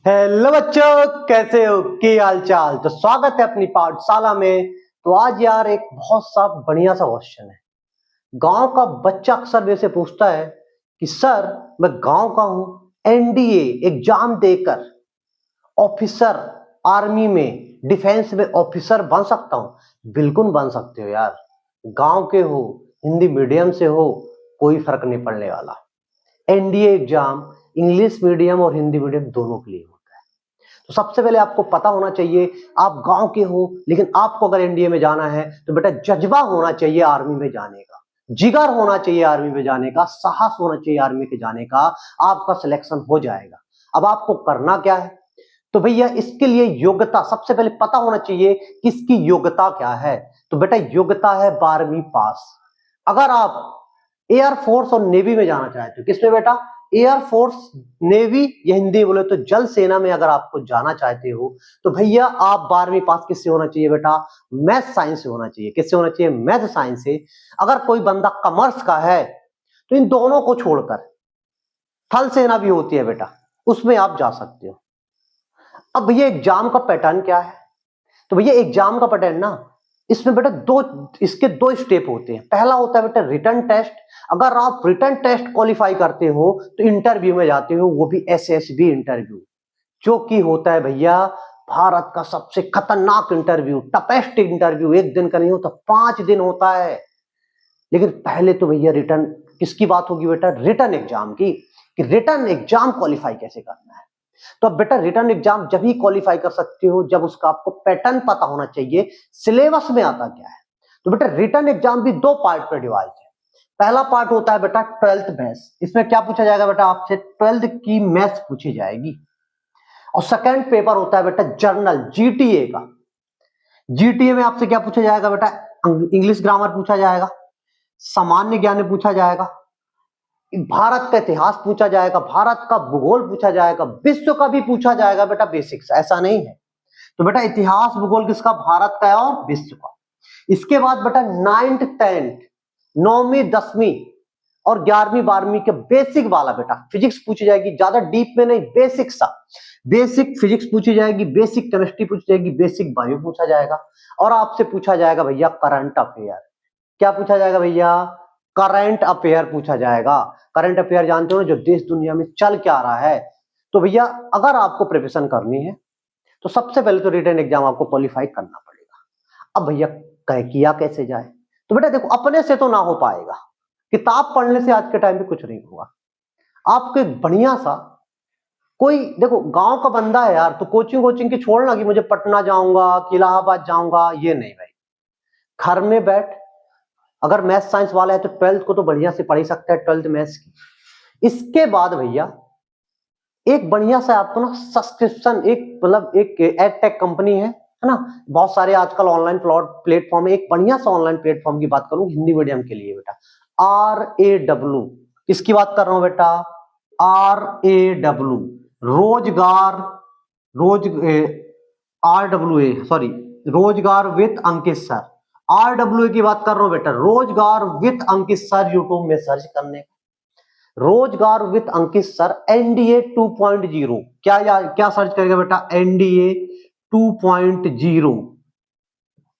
Hello बच्चों, कैसे हो? की हाल चाल? तो स्वागत है अपनी पाठशाला में। तो आज यार एक बहुत सा बढ़िया सा क्वेश्चन है। गांव का बच्चा अक्सर मेरे से पूछता है कि सर, मैं गांव का हूं, एनडीए एग्जाम देकर ऑफिसर, आर्मी में, डिफेंस में ऑफिसर बन सकता हूं? बिल्कुल बन सकते हो यार। गांव के हो, हिंदी मीडियम से हो, कोई फर्क नहीं पड़ने वाला। एनडीए एग्जाम इंग्लिश मीडियम और हिंदी मीडियम दोनों के लिए होता है। तो सबसे पहले आपको पता होना चाहिए, आप गांव के हो लेकिन आपको अगर एनडीए में जाना है तो बेटा जज्बा होना चाहिए आर्मी में जाने का, जिगर होना चाहिए आर्मी में जाने का, साहस होना चाहिए आर्मी के जाने का। आपका सिलेक्शन हो जाएगा। अब आपको करना क्या है? तो भैया इसके लिए योग्यता सबसे पहले पता होना चाहिए कि इसकी योग्यता क्या है। तो बेटा योग्यता है 12वीं पास। अगर आप एयरफोर्स और नेवी में जाना चाहते हो, किसमें बेटा? एयरफोर्स, नेवी या हिंदी बोले तो जल सेना में अगर आपको जाना चाहते हो तो भैया आप 12वीं पास किससे होना चाहिए बेटा? मैथ साइंस से होना चाहिए। किससे होना चाहिए? मैथ साइंस से। अगर कोई बंदा कॉमर्स का है तो इन दोनों को छोड़कर थल सेना भी होती है बेटा, उसमें आप जा सकते हो। अब भैया एग्जाम का पैटर्न क्या है? तो भैया एग्जाम का पैटर्न ना, इसमें बेटा इसके दो स्टेप होते हैं। पहला होता है बेटा रिटन टेस्ट। अगर आप रिटन टेस्ट क्वालिफाई करते हो तो इंटरव्यू में जाते हो, वो भी एसएसबी इंटरव्यू, जो कि होता है भैया भारत का सबसे खतरनाक इंटरव्यू, टफेस्ट इंटरव्यू। एक दिन का नहीं होता, 5 दिन होता है। लेकिन पहले तो भैया रिटर्न, किसकी बात होगी बेटा? रिटर्न एग्जाम की, कि रिटर्न एग्जाम क्वालिफाई कैसे करना है। तो अब बेटा रिटर्न एग्जाम जब ही क्वालिफाई कर सकते हो जब उसका आपको पैटर्न पता होना चाहिए, सिलेबस में आता क्या है। तो बेटा रिटर्न एग्जाम भी दो पार्ट में डिवाइड है। पहला पार्ट होता है बेटा 12th मैथ्स। इसमें क्या पूछा जाएगा बेटा? आपसे 12th की मैथ्स पूछी जाएगी। और सेकंड पेपर होता है बेटा जर्नल, जीटीए का। जीटीए में आपसे क्या पूछा जाएगा बेटा? इंग्लिश ग्रामर पूछा जाएगा, सामान्य ज्ञान पूछा जाएगा, भारत का इतिहास पूछा जाएगा, भारत का भूगोल पूछा जाएगा, विश्व का भी पूछा जाएगा बेटा, बेसिक्स। ऐसा नहीं है। तो बेटा इतिहास भूगोल किसका? भारत का है और विश्व का। इसके बाद बेटा 9th 10th, 9वीं 10वीं और 11वीं 12वीं के बेसिक वाला बेटा फिजिक्स पूछी जाएगी, ज्यादा डीप में नहीं, बेसिक सा। बेसिक फिजिक्स पूछी जाएगी, बेसिक केमिस्ट्री पूछी जाएगी, बेसिक बायो पूछा जाएगा। और आपसे पूछा जाएगा भैया करंट अफेयर। क्या पूछा जाएगा भैया? करंट अफेयर पूछा जाएगा। करंट अफेयर जानते हो ना, जो देश दुनिया में चल क्या रहा है। तो भैया अगर आपको प्रिपरेशन करनी है तो सबसे पहले तो रिटन एग्जाम आपको क्वालिफाई करना पड़ेगा। अब भैया किया कैसे जाए? तो बेटा देखो, अपने से तो ना हो पाएगा। किताब पढ़ने से आज के टाइम पे कुछ नहीं होगा। आपको एक बढ़िया सा कोई, देखो गांव का बंदा है यार, तो कोचिंग कोचिंग की छोड़ना कि मुझे पटना जाऊंगा कि इलाहाबाद जाऊंगा, ये नहीं भाई। घर में बैठ, अगर मैथ साइंस वाला है तो 12th को तो बढ़िया से पढ़ ही सकता है, 12th मैथ्स की। इसके बाद भैया एक बढ़िया सा आपको ना सब्सक्रिप्शन, एक मतलब एक एडटेक कंपनी है ना, बहुत सारे आजकल ऑनलाइन प्लेटफॉर्म है। एक बढ़िया सा ऑनलाइन प्लेटफॉर्म की बात करूं हिंदी मीडियम के लिए बेटा, RAW। किसकी बात कर रहा हूं बेटा? RAW, रोजगार, रोज RWA, सॉरी, रोजगार विद अंकित सर। RWA की बात कर रहा हूं बेटा, रोजगार विद अंकित सर। यूट्यूब में सर्च करने, रोजगार विद अंकित सर, एनडीए 2.0। क्या सर्च करेगा बेटा? NDA 2.0,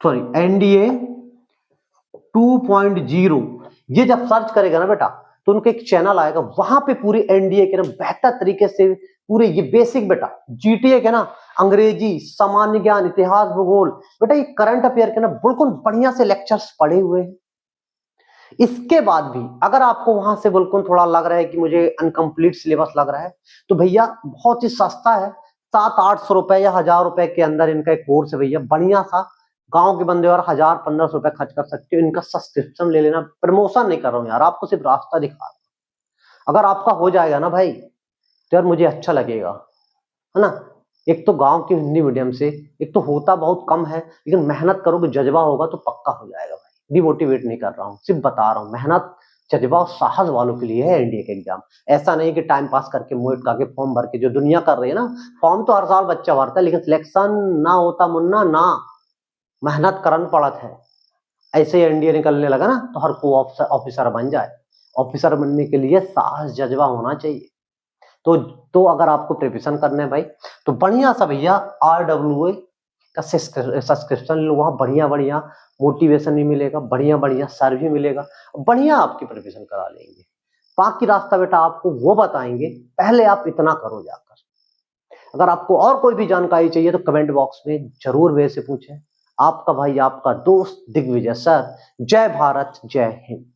sorry NDA 2.0। ये जब सर्च करेगा ना बेटा तो उनका एक चैनल आएगा, वहां पे पूरी एनडीए के ना बेहतर तरीके से पूरे ये बेसिक बेटा, जीटीए के ना, अंग्रेजी, सामान्य ज्ञान, इतिहास, भूगोल, बेटा ये करंट अफेयर के ना बिल्कुल बढ़िया से लेक्चर्स पढ़े हुए हैं। इसके बाद भी अगर आपको वहां से बिल्कुल थोड़ा लग रहा है कि मुझे अनकंप्लीट सिलेबस लग रहा है, तो भैया बहुत ही सस्ता है, 700-800 रुपए या 1000 रुपए के अंदर इनका एक कोर्स है भैया, बढ़िया सा। गांव के बंदे और 1000-1500 रुपए खर्च कर सकते हो, इनका सब्सक्रिप्शन ले लेना। प्रमोशन नहीं कर रहा हूं यार, आपको सिर्फ रास्ता दिखा रहा हूं। अगर आपका हो जाएगा ना भाई तो यार मुझे अच्छा लगेगा, है ना। एक तो गांव की हिंदी मीडियम से, एक तो होता बहुत कम है, लेकिन मेहनत करोगे, जज्बा होगा तो पक्का हो जाएगा भाई। डिमोटिवेट नहीं कर रहा हूँ, सिर्फ बता रहा हूँ, मेहनत, जज्बा और साहस वालों के लिए है एनडीए का एग्जाम। ऐसा नहीं कि टाइम पास करके मुंह लटका के फॉर्म भर के, जो दुनिया कर रही है ना। फॉर्म तो हर साल बच्चा भरता है लेकिन सिलेक्शन ना होता मुन्ना ना, मेहनत करन पड़त है। ऐसे ही एनडीए निकलने लगा ना तो हर को ऑफिसर बन जाए। ऑफिसर बनने के लिए साहस, जज्बा होना चाहिए। तो अगर आपको प्रिपरेशन करना है भाई, तो बढ़िया सा भैया RWA का सब्सक्रिप्शन लो, वहाँ बढ़िया-बढ़िया मोटिवेशन भी मिलेगा, बढ़िया-बढ़िया सर भी मिलेगा, बढ़िया आपकी प्रिपरेशन करा लेंगे। बाकी रास्ता बेटा आपको वो बताएँगे, पहले आप इतना करो जाकर। अगर आपको और कोई भी जानकारी चाहिए तो कमेंट बॉक्स में ज़रूर मेरे से पूछें। आपका भाई, आपका दोस्त दिग्विजय सर। जय भारत, जय हिंद।